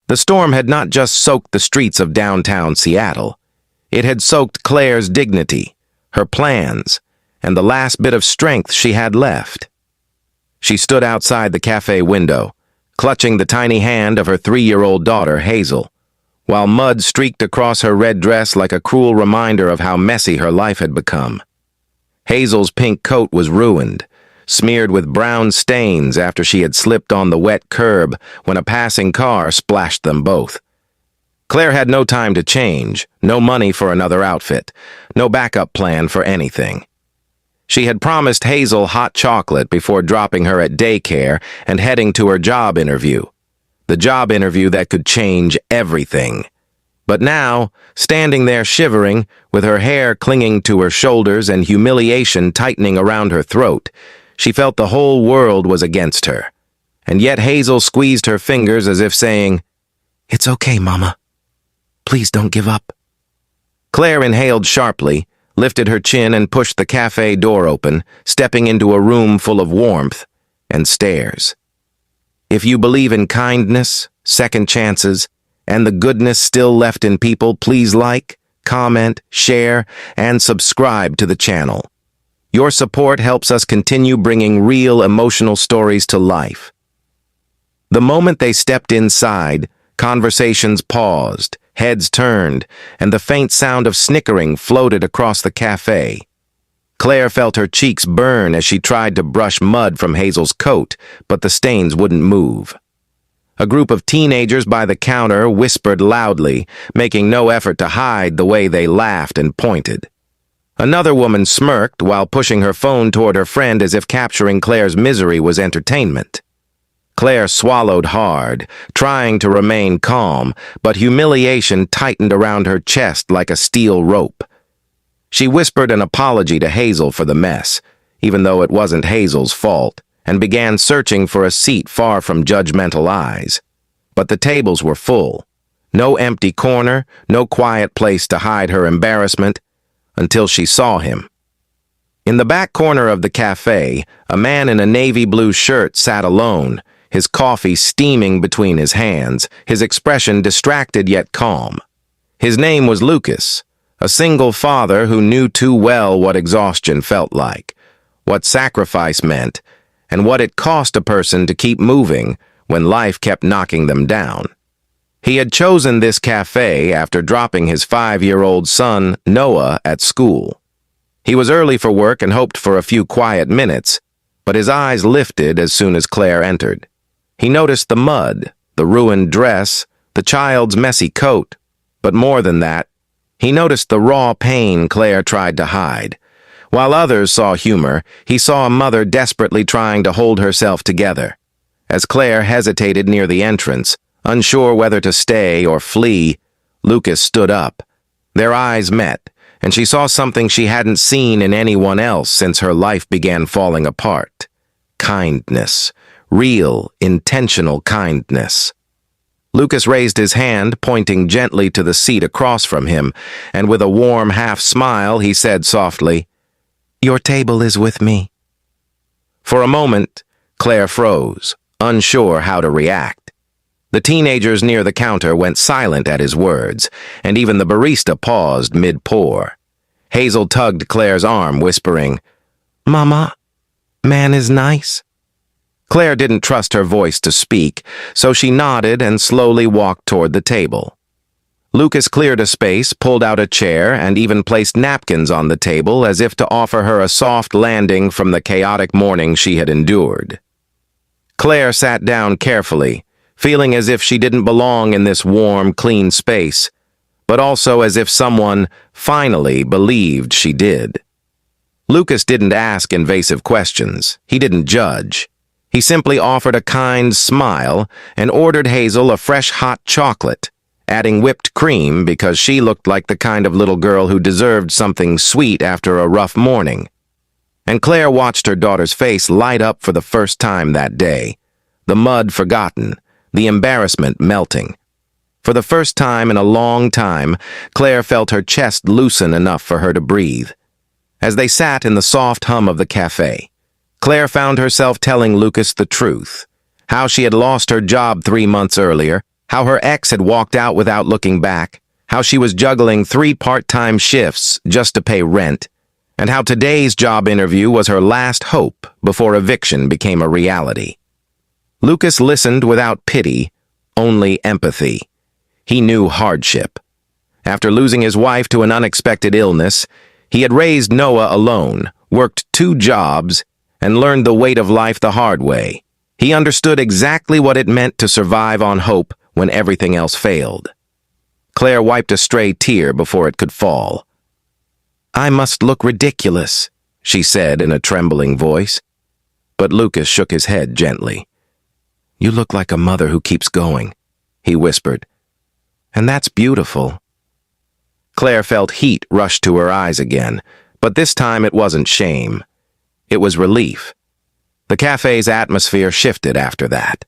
The storm had not just soaked the streets of downtown Seattle. It had soaked Claire's dignity, her plans, and the last bit of strength she had left. She stood outside the cafe window, clutching the tiny hand of her 3-year-old daughter, Hazel, while mud streaked across her red dress like a cruel reminder of how messy her life had become. Hazel's pink coat was ruined, smeared with brown stains after she had slipped on the wet curb when a passing car splashed them both. Claire had no time to change, no money for another outfit, no backup plan for anything. She had promised Hazel hot chocolate before dropping her at daycare and heading to her job interview. The job interview that could change everything. But now, standing there shivering, with her hair clinging to her shoulders and humiliation tightening around her throat, she felt the whole world was against her. And yet Hazel squeezed her fingers as if saying, "It's okay, Mama. Please don't give up." Claire inhaled sharply, lifted her chin and pushed the cafe door open, stepping into a room full of warmth and stares. If you believe in kindness, second chances, and the goodness still left in people, please like, comment, share, and subscribe to the channel. Your support helps us continue bringing real emotional stories to life. The moment they stepped inside, conversations paused, heads turned, and the faint sound of snickering floated across the cafe. Claire felt her cheeks burn as she tried to brush mud from Hazel's coat, but the stains wouldn't move. A group of teenagers by the counter whispered loudly, making no effort to hide the way they laughed and pointed. Another woman smirked while pushing her phone toward her friend as if capturing Claire's misery was entertainment. Claire swallowed hard, trying to remain calm, but humiliation tightened around her chest like a steel rope. She whispered an apology to Hazel for the mess, even though it wasn't Hazel's fault, and began searching for a seat far from judgmental eyes. But the tables were full. No empty corner, no quiet place to hide her embarrassment, until she saw him. In the back corner of the cafe, a man in a navy blue shirt sat alone, his coffee steaming between his hands, his expression distracted yet calm. His name was Lucas, a single father who knew too well what exhaustion felt like, what sacrifice meant, and what it cost a person to keep moving when life kept knocking them down. He had chosen this cafe after dropping his 5-year-old son, Noah, at school. He was early for work and hoped for a few quiet minutes, but his eyes lifted as soon as Claire entered. He noticed the mud, the ruined dress, the child's messy coat, but more than that, he noticed the raw pain Claire tried to hide. While others saw humor, he saw a mother desperately trying to hold herself together. As Claire hesitated near the entrance, unsure whether to stay or flee, Lucas stood up. Their eyes met, and she saw something she hadn't seen in anyone else since her life began falling apart. Kindness. Real, intentional kindness. Lucas raised his hand, pointing gently to the seat across from him, and with a warm half-smile he said softly, "Your table is with me." For a moment, Claire froze, unsure how to react. The teenagers near the counter went silent at his words, and even the barista paused mid-pour. Hazel tugged Claire's arm, whispering, "Mama, man is nice." Claire didn't trust her voice to speak, so she nodded and slowly walked toward the table. Lucas cleared a space, pulled out a chair, and even placed napkins on the table as if to offer her a soft landing from the chaotic morning she had endured. Claire sat down carefully, feeling as if she didn't belong in this warm, clean space, but also as if someone finally believed she did. Lucas didn't ask invasive questions. He didn't judge. He simply offered a kind smile and ordered Hazel a fresh hot chocolate, adding whipped cream because she looked like the kind of little girl who deserved something sweet after a rough morning. And Claire watched her daughter's face light up for the first time that day, the mud forgotten, the embarrassment melting. For the first time in a long time, Claire felt her chest loosen enough for her to breathe. As they sat in the soft hum of the cafe, Claire found herself telling Lucas the truth, how she had lost her job 3 months earlier, How her ex had walked out without looking back, how she was juggling 3 part-time shifts just to pay rent, and how today's job interview was her last hope before eviction became a reality. Lucas listened without pity, only empathy. He knew hardship. After losing his wife to an unexpected illness, he had raised Noah alone, worked 2 jobs, and learned the weight of life the hard way. He understood exactly what it meant to survive on hope when everything else failed. Claire wiped a stray tear before it could fall. "I must look ridiculous," she said in a trembling voice. But Lucas shook his head gently. "You look like a mother who keeps going," he whispered. "And that's beautiful." Claire felt heat rush to her eyes again, but this time it wasn't shame. It was relief. The cafe's atmosphere shifted after that.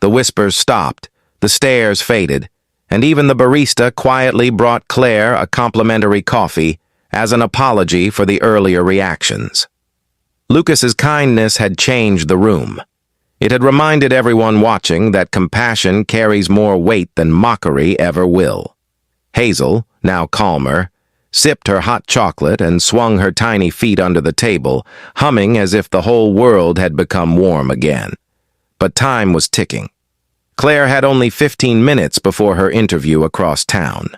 The whispers stopped, the stares faded, and even the barista quietly brought Claire a complimentary coffee as an apology for the earlier reactions. Lucas's kindness had changed the room. It had reminded everyone watching that compassion carries more weight than mockery ever will. Hazel, now calmer, sipped her hot chocolate and swung her tiny feet under the table, humming as if the whole world had become warm again. But time was ticking. Claire had only 15 minutes before her interview across town.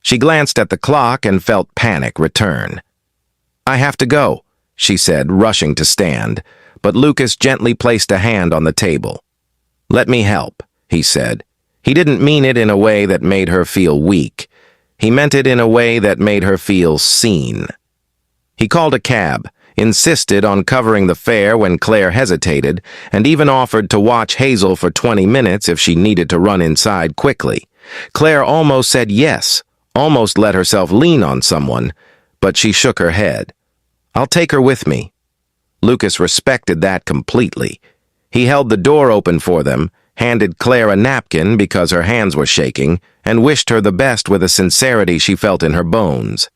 She glanced at the clock and felt panic return. "I have to go," she said, rushing to stand, but Lucas gently placed a hand on the table. "Let me help," he said. He didn't mean it in a way that made her feel weak. He meant it in a way that made her feel seen. He called a cab, insisted on covering the fare when Claire hesitated, and even offered to watch Hazel for 20 minutes if she needed to run inside quickly. Claire almost said yes, almost let herself lean on someone, but she shook her head. "I'll take her with me." Lucas respected that completely. He held the door open for them, handed Claire a napkin because her hands were shaking, and wished her the best with a sincerity she felt in her bones.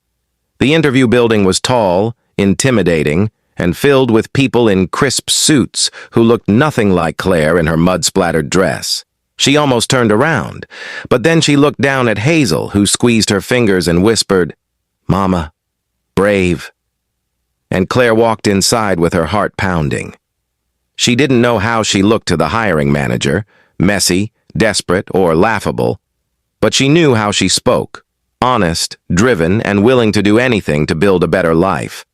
The interview building was tall, intimidating, and filled with people in crisp suits who looked nothing like Claire in her mud-splattered dress. She almost turned around, but then she looked down at Hazel, who squeezed her fingers and whispered, "Mama, brave." And Claire walked inside with her heart pounding. She didn't know how she looked to the hiring manager, messy, desperate, or laughable, but she knew how she spoke, honest, driven, and willing to do anything to build a better life.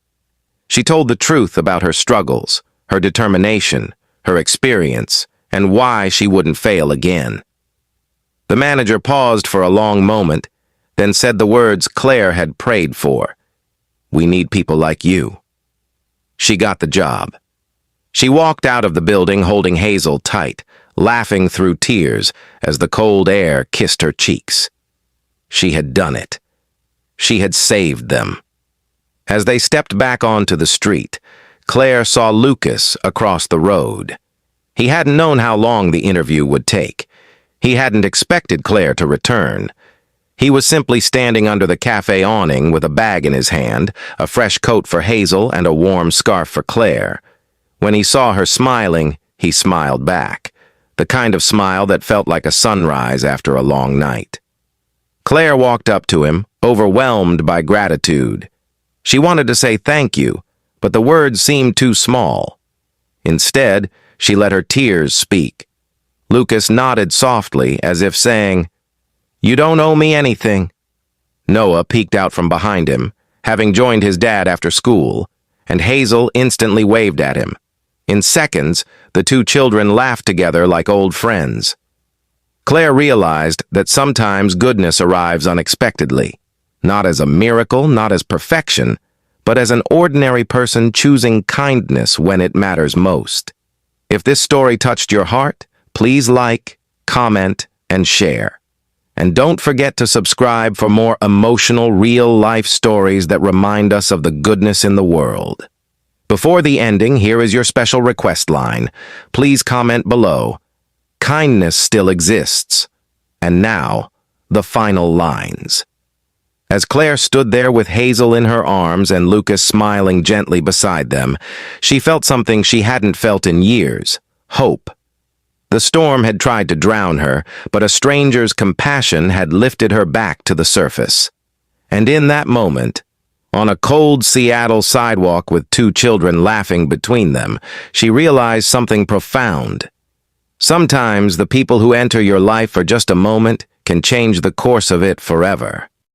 She told the truth about her struggles, her determination, her experience, and why she wouldn't fail again. The manager paused for a long moment, then said the words Claire had prayed for. "We need people like you." She got the job. She walked out of the building holding Hazel tight, laughing through tears as the cold air kissed her cheeks. She had done it. She had saved them. As they stepped back onto the street, Claire saw Lucas across the road. He hadn't known how long the interview would take. He hadn't expected Claire to return. He was simply standing under the cafe awning with a bag in his hand, a fresh coat for Hazel and a warm scarf for Claire. When he saw her smiling, he smiled back, the kind of smile that felt like a sunrise after a long night. Claire walked up to him, overwhelmed by gratitude. She wanted to say thank you, but the words seemed too small. Instead, she let her tears speak. Lucas nodded softly, as if saying, "You don't owe me anything." Noah peeked out from behind him, having joined his dad after school, and Hazel instantly waved at him. In seconds, the 2 children laughed together like old friends. Claire realized that sometimes goodness arrives unexpectedly, not as a miracle, not as perfection, but as an ordinary person choosing kindness when it matters most. If this story touched your heart, please like, comment, and share. And don't forget to subscribe for more emotional, real-life stories that remind us of the goodness in the world. Before the ending, here is your special request line. Please comment below. Kindness still exists. And now, the final lines. As Claire stood there with Hazel in her arms and Lucas smiling gently beside them, she felt something she hadn't felt in years: hope. The storm had tried to drown her, but a stranger's compassion had lifted her back to the surface. And in that moment, on a cold Seattle sidewalk with two children laughing between them, she realized something profound. Sometimes the people who enter your life for just a moment can change the course of it forever.